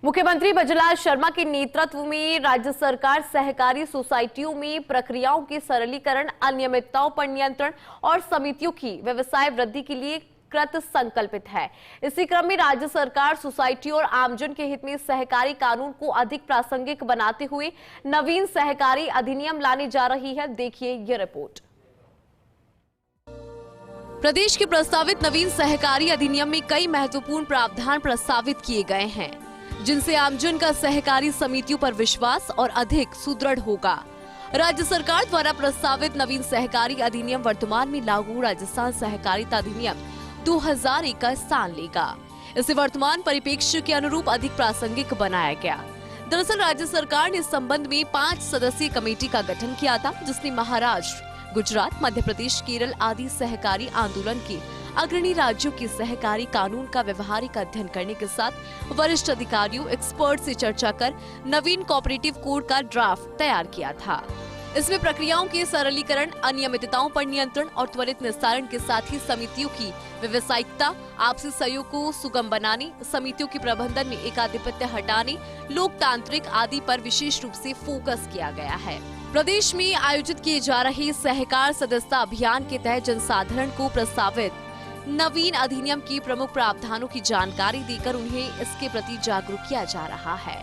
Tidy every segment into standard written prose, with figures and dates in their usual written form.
मुख्यमंत्री बजलाल शर्मा के नेतृत्व में राज्य सरकार सहकारी सोसाइटियों में प्रक्रियाओं के सरलीकरण, अनियमितताओं पर नियंत्रण और समितियों की व्यवसाय वृद्धि के लिए कृत संकल्पित है। इसी क्रम में राज्य सरकार सोसाइटियों और आमजन के हित में सहकारी कानून को अधिक प्रासंगिक बनाते हुए नवीन सहकारी अधिनियम लाने जा रही है। देखिए ये रिपोर्ट। प्रदेश के प्रस्तावित नवीन सहकारी अधिनियम में कई महत्वपूर्ण प्रावधान प्रस्तावित किए गए हैं, जिनसे आमजन का सहकारी समितियों पर विश्वास और अधिक सुदृढ़ होगा। राज्य सरकार द्वारा प्रस्तावित नवीन सहकारी अधिनियम वर्तमान में लागू राजस्थान सहकारिता अधिनियम 2001 का स्थान लेगा। इसे वर्तमान परिप्रेक्ष्य के अनुरूप अधिक प्रासंगिक बनाया गया। दरअसल राज्य सरकार ने इस संबंध में 5 सदस्यीय कमेटी का गठन किया था, जिसने महाराष्ट्र, गुजरात, मध्य प्रदेश, केरल आदि सहकारी आंदोलन के अग्रणी राज्यों के सहकारी कानून का व्यवहारिक अध्ययन करने के साथ वरिष्ठ अधिकारियों, एक्सपर्ट से चर्चा कर नवीन कोऑपरेटिव कोड का ड्राफ्ट तैयार किया था। इसमें प्रक्रियाओं के सरलीकरण, अनियमितताओं पर नियंत्रण और त्वरित निस्तारण के साथ ही समितियों की व्यावसायिकता, आपसी सहयोग को सुगम बनाने, समितियों के प्रबंधन में एकाधिपत्य हटाने, लोकतांत्रिक आदि पर विशेष रूप से फोकस किया गया है। प्रदेश में आयोजित किए जा रहे सहकार सदस्यता अभियान के तहत जनसाधारण को प्रस्तावित नवीन अधिनियम के प्रमुख प्रावधानों की जानकारी देकर उन्हें इसके प्रति जागरूक किया जा रहा है।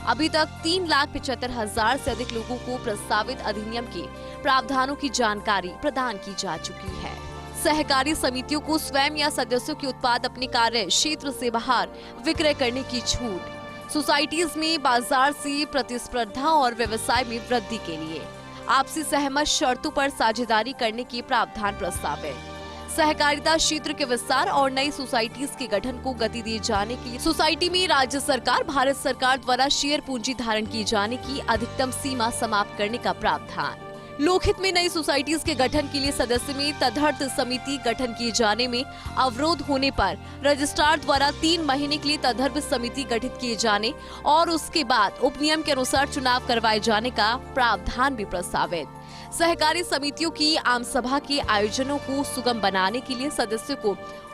अभी तक 3,75,000 से अधिक लोगों को प्रस्तावित अधिनियम के प्रावधानों की जानकारी प्रदान की जा चुकी है। सहकारी समितियों को स्वयं या सदस्यों के उत्पाद अपने कार्य क्षेत्र से बाहर विक्रय करने की छूट, सोसाइटीज में बाजार से प्रतिस्पर्धा और व्यवसाय में वृद्धि के लिए आपसी सहमत शर्तों पर साझेदारी करने के प्रावधान प्रस्तावित, सहकारिता क्षेत्र के विस्तार और नई सोसाइटीज के गठन को गति दिए जाने के लिए सोसाइटी में राज्य सरकार, भारत सरकार द्वारा शेयर पूंजी धारण किए जाने की अधिकतम सीमा समाप्त करने का प्रावधान, लोकहित में नई सोसाइटीज के गठन के लिए सदस्य में तदर्थ समिति गठन किए जाने में अवरोध होने पर रजिस्ट्रार द्वारा 3 महीने के लिए तदर्थ समिति गठित किए जाने और उसके बाद उपनियम के अनुसार चुनाव करवाए जाने का प्रावधान भी प्रस्तावित, सहकारी समितियों की आम सभा के आयोजनों को सुगम बनाने के लिए सदस्यों को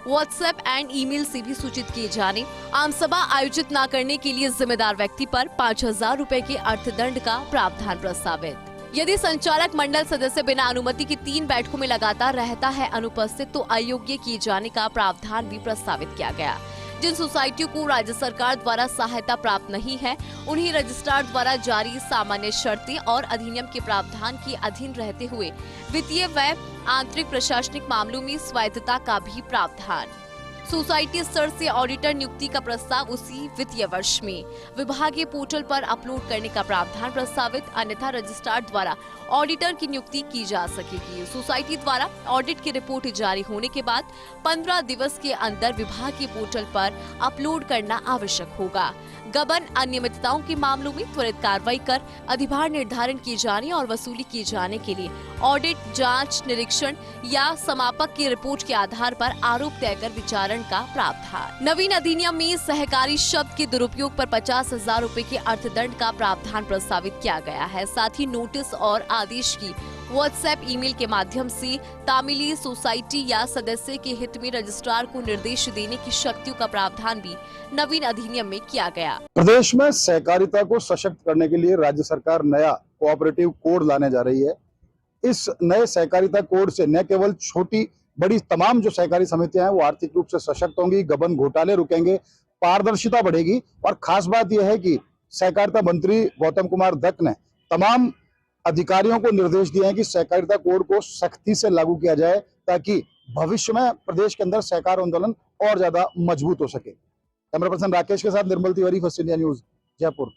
व्हाट्सएप एंड ईमेल से भी सूचित किए जाने, आम सभा आयोजित न करने के लिए जिम्मेदार व्यक्ति पर 5,000 रुपए के अर्थदंड का प्रावधान प्रस्तावित। यदि संचालक मंडल सदस्य बिना अनुमति की 3 बैठकों में लगातार रहता है अनुपस्थित, तो अयोग्य किए जाने का प्रावधान भी प्रस्तावित किया गया। जिन सोसाइटियों को राज्य सरकार द्वारा सहायता प्राप्त नहीं है, उन्हें रजिस्ट्रार द्वारा जारी सामान्य शर्तें और अधिनियम के प्रावधान के अधीन रहते हुए वित्तीय व आंतरिक प्रशासनिक मामलों में स्वायत्तता का भी प्रावधान। सोसाइटी स्तर से ऑडिटर नियुक्ति का प्रस्ताव उसी वित्तीय वर्ष में विभागीय पोर्टल पर अपलोड करने का प्रावधान प्रस्तावित, अन्यथा रजिस्ट्रार द्वारा ऑडिटर की नियुक्ति की जा सकेगी। सोसाइटी द्वारा ऑडिट की रिपोर्ट जारी होने के बाद 15 दिवस के अंदर विभागीय पोर्टल पर अपलोड करना आवश्यक होगा। गबन अनियमितताओं के मामलों में त्वरित कार्रवाई कर अधिभार निर्धारण किए जाने और वसूली किए जाने के लिए ऑडिट, जांच, निरीक्षण या समापक की रिपोर्ट के आधार पर आरोप तय कर विचारण का प्रावधान। नवीन अधिनियम में सहकारी शब्द के दुरुपयोग पर 50,000 रुपए के अर्थदंड का प्रावधान प्रस्तावित किया गया है। साथ ही नोटिस और आदेश की व्हाट्सएप, ईमेल के माध्यम से तामीली सोसाइटी या सदस्य के हित में रजिस्ट्रार को निर्देश देने की शक्तियों का प्रावधान भी नवीन अधिनियम में किया गया। प्रदेश में सहकारिता को सशक्त करने के लिए राज्य सरकार नया कोऑपरेटिव कोड लाने जा रही है। इस नए सहकारिता कोड से न केवल छोटी बड़ी तमाम जो सहकारी समितियां हैं वो आर्थिक रूप से सशक्त होंगी, गबन घोटाले रुकेंगे, पारदर्शिता बढ़ेगी और खास बात यह है कि सहकारिता मंत्री गौतम कुमार दत्त ने तमाम अधिकारियों को निर्देश दिए हैं कि सहकारिता कोड को सख्ती से लागू किया जाए ताकि भविष्य में प्रदेश के अंदर सहकार आंदोलन और ज्यादा मजबूत हो सके। कैमरा पर्सन राकेश के साथ Nirmal Tiwari, First India News, Jaipur.